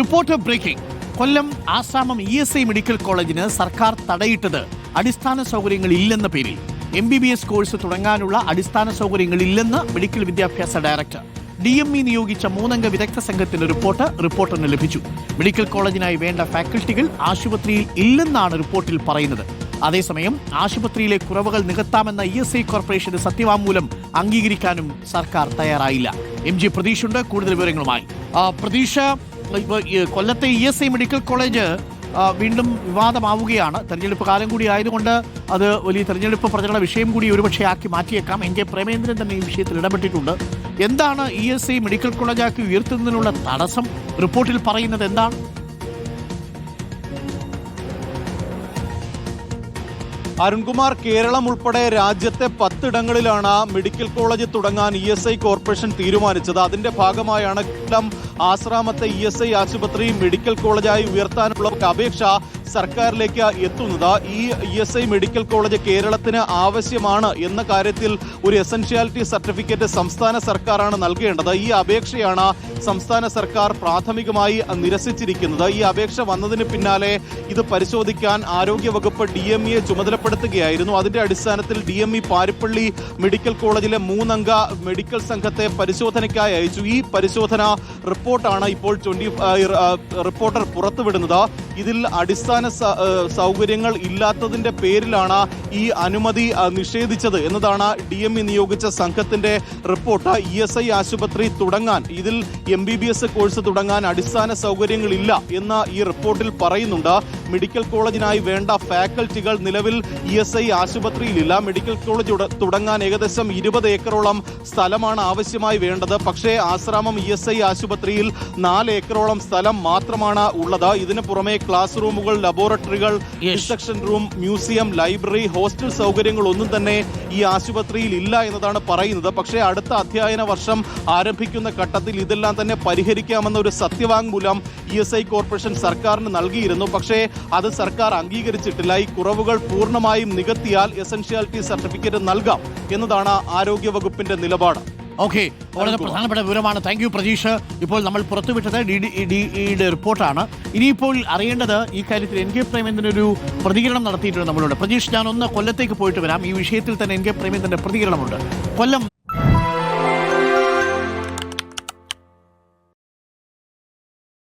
Reporter breaking. Kollam Asramam ESI medical കോളേജിന് സർക്കാർ തടയിട്ടത് അടിസ്ഥാന സൗകര്യങ്ങൾ ഇല്ലെന്ന പേരിൽ. MBBS കോഴ്സ് തുടങ്ങാനുള്ള അടിസ്ഥാന സൗകര്യങ്ങൾ ഇല്ലെന്ന് മെഡിക്കൽ വിദ്യാഭ്യാസ ഡയറക്ടർ. DME നിയോഗിച്ച 3 അംഗ വിദഗ്ധ സംഘത്തിന്റെ റിപ്പോർട്ടറിന് ലഭിച്ചു. മെഡിക്കൽ കോളേജിനായി വേണ്ട ഫാക്കൽറ്റികൾ ആശുപത്രിയിൽ ഇല്ലെന്നാണ് റിപ്പോർട്ടിൽ പറയുന്നത്. അതേസമയം ആശുപത്രിയിലെ കുറവുകൾ നികത്താമെന്ന ESI കോർപ്പറേഷന്റെ സത്യവാങ്മൂലം അംഗീകരിക്കാനും സർക്കാർ തയ്യാറായില്ല. MG പ്രതീഷ് ഉണ്ട് കൂടുതൽ വിവരങ്ങളുമായി. പ്രതീഷ്, കൊല്ലത്തെ ESI മെഡിക്കൽ കോളേജ് വീണ്ടും വിവാദമാവുകയാണ്. തെരഞ്ഞെടുപ്പ് കാലം കൂടി ആയതുകൊണ്ട് അത് വലിയ തെരഞ്ഞെടുപ്പ് പ്രചരണ വിഷയം കൂടി ഒരുപക്ഷെ ആക്കി മാറ്റിയേക്കാം. NK പ്രേമേന്ദ്രൻ തന്നെ ഈ വിഷയത്തിൽ ഇടപെട്ടിട്ടുണ്ട്. എന്താണ് ESI മെഡിക്കൽ കോളേജാക്കി ഉയർത്തുന്നതിനുള്ള തടസ്സം? റിപ്പോർട്ടിൽ പറയുന്നത് എന്താണ്? അരുൺകുമാർ, കേരളം ഉൾപ്പെടെ രാജ്യത്തെ 10 ഇടങ്ങളിലാണ് മെഡിക്കൽ കോളേജ് തുടങ്ങാൻ ESI കോർപ്പറേഷൻ തീരുമാനിച്ചത്. അതിന്റെ ഭാഗമായാണ് കൊല്ലം ആശ്രാമത്തെ ESI ആശുപത്രി മെഡിക്കൽ കോളേജായി ഉയർത്താനുള്ള അപേക്ഷ സർക്കാരിലേക്ക് എത്തുന്നത്. ഈ ESI മെഡിക്കൽ കോളേജ് കേരളത്തിന് ആവശ്യമാണ് എന്ന കാര്യത്തിൽ ഒരു എസൻഷ്യാലിറ്റി സർട്ടിഫിക്കറ്റ് സംസ്ഥാന സർക്കാരാണ് നൽകേണ്ടത്. ഈ അപേക്ഷയാണ് സംസ്ഥാന സർക്കാർ പ്രാഥമികമായി നിരസിച്ചിരിക്കുന്നത്. ഈ അപേക്ഷ വന്നതിന് പിന്നാലെ ഇത് പരിശോധിക്കാൻ ആരോഗ്യവകുപ്പ് DMEയെ ചുമതലപ്പെടുത്തുകയായിരുന്നു. അതിന്റെ അടിസ്ഥാനത്തിൽ DME പാരിപ്പള്ളി മെഡിക്കൽ കോളേജിലെ 3 അംഗ മെഡിക്കൽ സംഘത്തെ പരിശോധനയ്ക്കായി അയച്ചു. ഈ പരിശോധന റിപ്പോർട്ടാണ് ഇപ്പോൾ റിപ്പോർട്ടർ പുറത്തുവിടുന്നത്. ഇതിൽ അടിസ്ഥാന സൗകര്യങ്ങൾ ഇല്ലാത്തതിന്റെ പേരിലാണ് ഈ അനുമതി നിഷേധിച്ചത് എന്നതാണ് DME നിയോഗിച്ച സംഘത്തിന്റെ റിപ്പോർട്ട്. ESI ആശുപത്രി തുടങ്ങാൻ, ഇതിൽ MBBS കോഴ്സ് തുടങ്ങാൻ അടിസ്ഥാന സൗകര്യങ്ങളില്ല എന്ന് ഈ റിപ്പോർട്ടിൽ പറയുന്നുണ്ട്. മെഡിക്കൽ കോളേജിനായി വേണ്ട ഫാക്കൽറ്റികൾ നിലവിൽ ESI ആശുപത്രിയിലില്ല. മെഡിക്കൽ കോളേജ് തുടങ്ങാൻ ഏകദേശം 20 ഏക്കറോളം സ്ഥലമാണ് ആവശ്യമായി വേണ്ടത്. പക്ഷേ ആശ്രാമം ESI ആശുപത്രിയിൽ 4 ഏക്കറോളം സ്ഥലം മാത്രമാണ് ഉള്ളത്. ഇതിനു പുറമെ ക്ലാസ് റൂമുകൾ, ലബോറട്ടറികൾ, dissection room, museum, library, hostel സൗകര്യങ്ങൾ ഒന്നും തന്നെ ഈ ആശുപത്രിയിൽ ഇല്ല എന്നതാണ് പറയുന്നത്. പക്ഷേ അടുത്ത അധ്യയന വർഷം ആരംഭിക്കുന്ന ഘട്ടത്തിൽ ഇതെല്ലാം തന്നെ പരിഹരിക്കാമെന്ന ഒരു സത്യവാങ്മൂലം ESI കോർപ്പറേഷൻ സർക്കാരിന് നൽകിയിരുന്നു. പക്ഷേ അത് സർക്കാർ അംഗീകരിച്ചിട്ടില്ല. ഈ കുറവുകൾ പൂർണ്ണമായും നികത്തിയാൽ എസൻഷ്യാലിറ്റി സർട്ടിഫിക്കറ്റ് നൽകാം എന്നതാണ് ആരോഗ്യവകുപ്പിന്റെ നിലപാട്. ഓക്കെ, വളരെ പ്രധാനപ്പെട്ട വിവരമാണ്. Thank you Pratheesh. ഇപ്പോൾ നമ്മൾ പുറത്തുവിട്ടത് DDEയുടെ റിപ്പോർട്ടാണ്. ഇനിയിപ്പോൾ അറിയേണ്ടത് ഈ കാര്യത്തിൽ NK പ്രേമേന്ദ്രൻ ഒരു പ്രതികരണം നടത്തിയിട്ടുണ്ട് നമ്മളോട്. പ്രതീഷ്, ഞാൻ ഒന്ന് കൊല്ലത്തേക്ക് പോയിട്ട് വരാം. ഈ വിഷയത്തിൽ തന്നെ NK പ്രേമേന്ദ്രന്റെ പ്രതികരണമുണ്ട്. കൊല്ലം